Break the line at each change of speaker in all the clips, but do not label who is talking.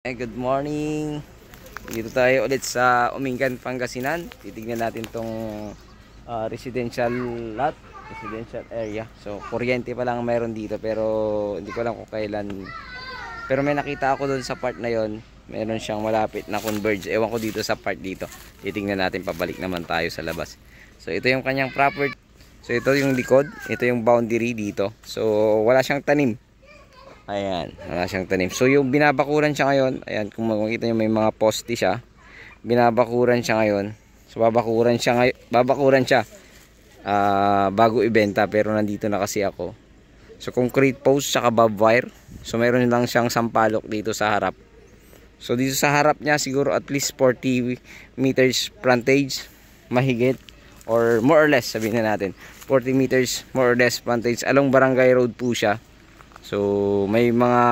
Good morning. Dito tayo ulit sa Umingan, Pangasinan. Titignan natin tong residential lot, residential area. So, kuryente pa lang mayroon dito pero hindi ko alam kung kailan. Pero may nakita ako doon sa part na yon. Meron siyang malapit na converge. Ewan ko dito sa part dito. Titignan natin, pabalik naman tayo sa labas. So, ito yung kanyang property. So, ito yung likod. Ito yung boundary dito. So, wala siyang tanim. Ayan, wala siyang tanim. So yung binabakuran siya ngayon, ayan, kung makikita nyo may mga poste siya. Binabakuran siya ngayon. So babakuran siya bago ibenta, pero nandito na kasi ako. So concrete post saka bob wire. So meron lang siyang sampalok dito sa harap. So dito sa harap niya siguro at least 40 meters frontage mahigit, or more or less sabihin na natin 40 meters more or less frontage. Along Barangay Road po siya. So may mga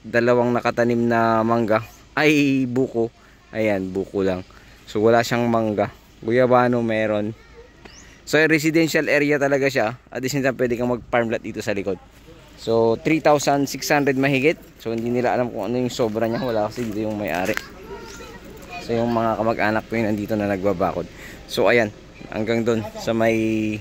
dalawang nakatanim na mangga, ay buko. Ayan, buko lang. So wala siyang mangga. Guyabano meron. So residential area talaga siya. At the same time pwede kang mag farm lot dito sa likod. So 3,600 mahigit. So hindi nila alam kung ano yung sobra niya. Wala kasi dito yung may-ari. So yung mga kamag-anak ko yun nandito na nagbabakod. So ayan, hanggang doon sa may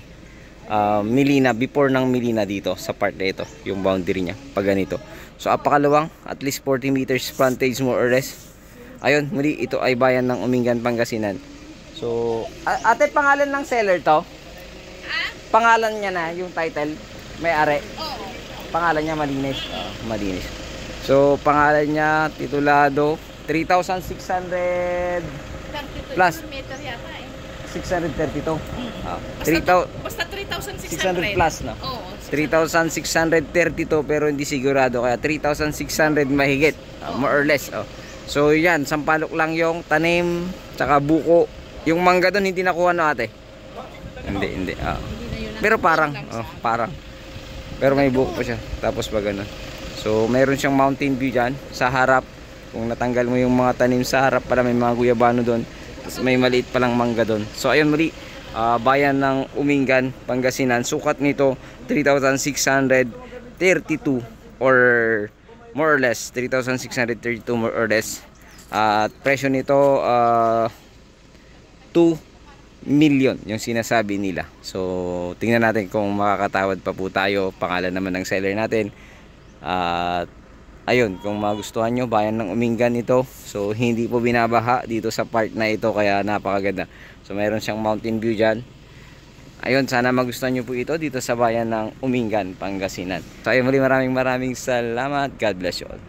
Milina, before ng Milina dito sa part na ito, yung boundary niya pag ganito. So apakalawang, at least 40 meters frontage more or less. Ayun, muli ito ay bayan ng Umingan, Pangasinan. So ate, pangalan ng seller to? Pangalan niya na yung title, may-ari. Pangalan niya Malinis. Malinis. So pangalan niya titulado 3,600 plus
meter yata eh.
632.
Basta
600
3,600
plus, no?
Oo.
3,632 pero hindi sigurado, kaya 3,600 mahigit, more or less. So yan, sampalok lang yung tanim tsaka buko. Yung mangga doon hindi nakuha na ate. Hindi. Pero parang pero may buko pa siya. Tapos pa ganun. So mayroon siyang mountain view dyan sa harap. Kung natanggal mo yung mga tanim sa harap, para may mga guyabano doon. Tapos may maliit palang mangga doon. So ayun, muli, bayan ng Umingan, Pangasinan. Sukat nito 3,632 or more or less 3,632 more or less. At presyo nito 2 million yung sinasabi nila. So tingnan natin kung makakatawad pa po tayo. Pangalan naman ng seller natin. At ayun, kung magustuhan nyo, bayan ng Umingan ito. So hindi po binabaha dito sa part na ito, kaya napakaganda. So mayroon siyang mountain view dyan. Ayun, sana magustuhan nyo po ito dito sa bayan ng Umingan, Pangasinan. So ayun, muli, maraming salamat. God bless you all.